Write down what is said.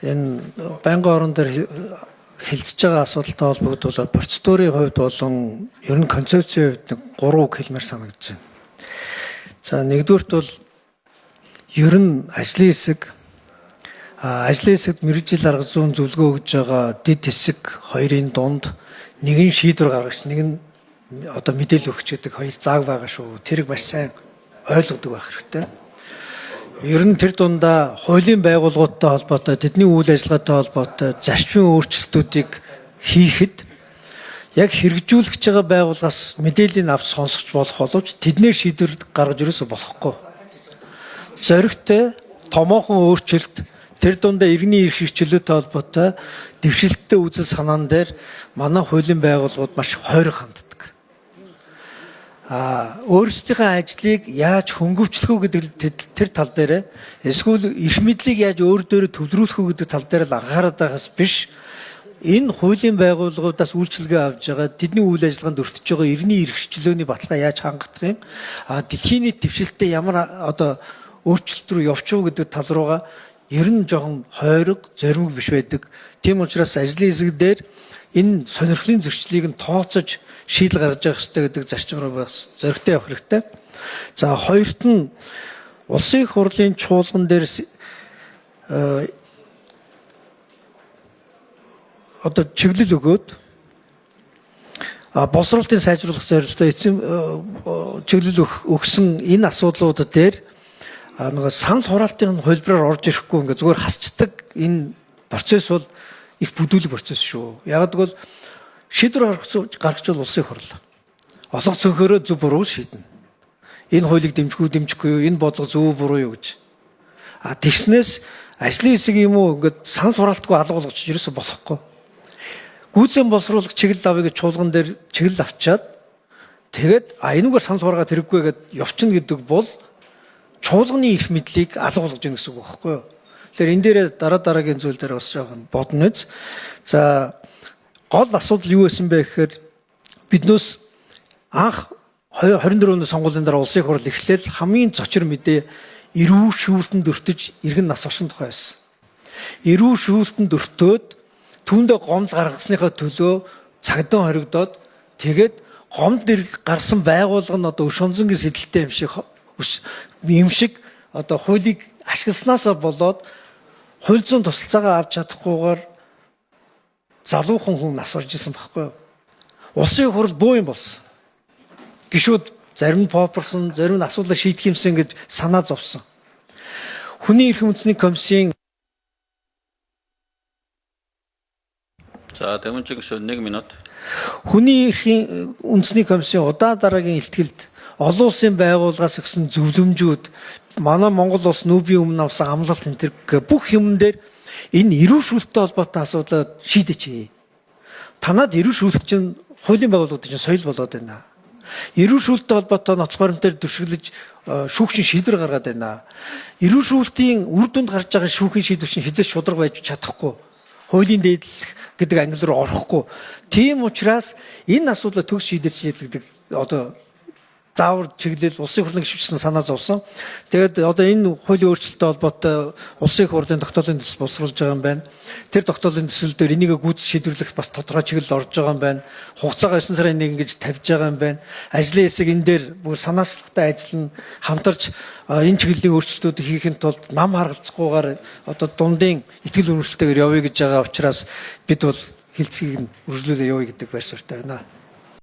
Энэ байнгын орон дээр хилцэж байгаа асуудалтай холбогдуулаад процедурын хувьд болон ер нь концепцийн хувьд нэг 3 үг хэлмээр санагдаж байна. За нэгдүгürt бол ер нь ажлын хэсэгт мэргэжил арга зүйн зөвлөгөө өгж байгаа дэд хэсэг хоёрын дунд нэгэн шийдвэр гаргагч, нэг нь одоо мэдээлэл өгч гэдэг хоёр зааг байгаа шүү. Тэрийг маш сайн ойлгодог байх хэрэгтэй. Ер нь тэр дундаа хуулийн байгууллагуудтай холбоотой, тэдний үйл ажиллагаатай холбоотой зарчмын өөрчлөлтүүдийг хийхэд яг хэрэгжүүлэгч байгаа байгууллагаас мэдээллийг авч сонсож болох боловч тэднэр шийдвэр гаргаж ерөөсө болохгүй. Зоригтой томоохон өөрчлөлт тэр дундаа иргэний эрх хэрэгчлөөтэй холбоотой дэвшилттэй үзэл санаан дээр манай хуулийн байгууллагууд маш хойрог ханддаг. Өөрсдийнхөө ажлыг яаж хөнгөвчлөх үү гэдэг тэр тал дээр эсвэл эрх мэдлийг яаж өөр дээрээ төвлөрүүлэх үү гэдэг тал дээр л анхаарал байгаас биш, энэ хуулийн байгууллагуудаас үйлчилгээ авж байгаа тэдний үйл ажиллагаанд өртөж байгаа иргэний эрх хэрэгчлөөний баталгаа яаж хангах юм, дэлхийн нийт дэвшилтэд ямар одоо өөрчлөлт рүү явчих вэ гэдэг тал руугаа ер нь жоохон хойрог, зоримог биш байдаг. Тийм учраас ажлын хэсэг дээр энэ сонирхлын зөрчлийг нь тооцож шийдэл гаргаж явах хэрэгтэй гэдэг зарчим руу бас зоригтой явах хэрэгтэй. За хоёрт нь улсын их хурлын чуулган дээр одоо чиглэл өгөөд боловсролтын сайжруулах зорилготой эцсийн чиглэл өгсөн энэ асуудлууд дээр нэг санал хураалтын хөлбраар орж ирэхгүй ингээ зүгээр хасчдаг энэ процесс бол их бүдүүлэг процесс шүү. Яг гэвэл шийдвэр гаргаж бол улсын хурл. Олонх цөнхөрөө зөв буруу шийднэ. Энэ хуулийг дэмжихгүй юу, энэ бодлого зөв буруу юу гэж. Тэгснээс ажлын хэсэг юм уу ингээд санал хураалтгүй алга болгож ерөөсө болохгүй. Гүйцэн боловсруулах чиглэл авъя гэж чуулган дээр чиглэл авчаад тэгээд энэгээр санал хураагаад хэрэггүй гэд явчихна гэдэг бол чуулганы эрх мэдлийг алга болгож гэнэ гэсэн үг байхгүй юу? Тэгэхээр энэ дээр дараагийн зүйл дээр бас жоохон бодно үз. За гол асуудал юу байсан бэ гэхээр биднээс анх 24 оны сонгуулийн дараа улсын их хурл эхлээл хамгийн цочор мэдээ эрүү шүүлтэнд өртөж иргэн нас орсон тухай байсан. Эрүү шүүлтэнд өртөөд түүндээ гомдол гаргасныхаа төлөө цагдаа хоригдоод тэгээд гомдол гарсан байгууллага нь одоо өш онцонгийн сэдэлтэй юм шиг одоо хуулийг ашигласнасаа болоод хууль зүйн тусалцаагаа авч чадахгүйгээр залуухан хүн нас орж исэн байхгүй юу? Улсын хурл бөө юм болсон. Гишүүд зарим нь попорсон, зарим нь асуудлаа шийдэх юмсан гэж санаа зовсон. Хүний эрхийн үндэсний комиссийн За Дэмэнчиг шүү 1 минут. Хүний эрхийн үндэсний комиссийн удаа дараагийн илтгэлд олон улсын байгууллагаас өгсөн зөвлөмжүүд, манай Монгол улс нүүбийн өмнө авсан амлалт энэ бүх юм дээр энэ эрүү шүүлттэй холбоотой асуудлаа шийдэч. Танад эрүү шүүлт чинь хуулийн байгууллагууд чинь соёл болоод байна. Эрүү шүүлттэй холбоотой нотлох баримтаар дэвшиглэж шүүгчийн шийдвэр гаргаад байна. Эрүү шүүлтийн үр дүнд гарч байгаа шүүхийн шийдвэр чинь хязгаар шударга байж чадахгүй. Хуулийн дээдлэх гэдэг англи руу орохгүй. Тийм учраас энэ асуудлаа төгс шийдэх одоо заавар чиглэл улсын хурлын гишүүчсэн санаа зовсон. Тэгээд одоо энэ хуулийн өөрчлөлттэй холбоотой улсын их хурлын тогтоолын төсөл боловсруулж байгаа юм байна. Тэр тогтоолын төсөл дээр энийг гүйцэтгэх шийдвэрлэх бас тодорхой чиглэл орж байгаа юм байна. Хугацаагаа 9 сарын 1 ингэж тавьж байгаа юм байна. Ажлын хэсэг энэ дээр бүр санаачлагтай ажиллана, хамтарч энэ чиглэлийн өөрчлөлтүүдийг хийхэд тулд нам харгалзахгүйгээр одоо дундын итгэл үнэмшилтэйгээр явъя гэж байгаа учраас бид бол хилцгийг нь үргэлжлүүлээ явъя гэдэг байр суурьтай байна.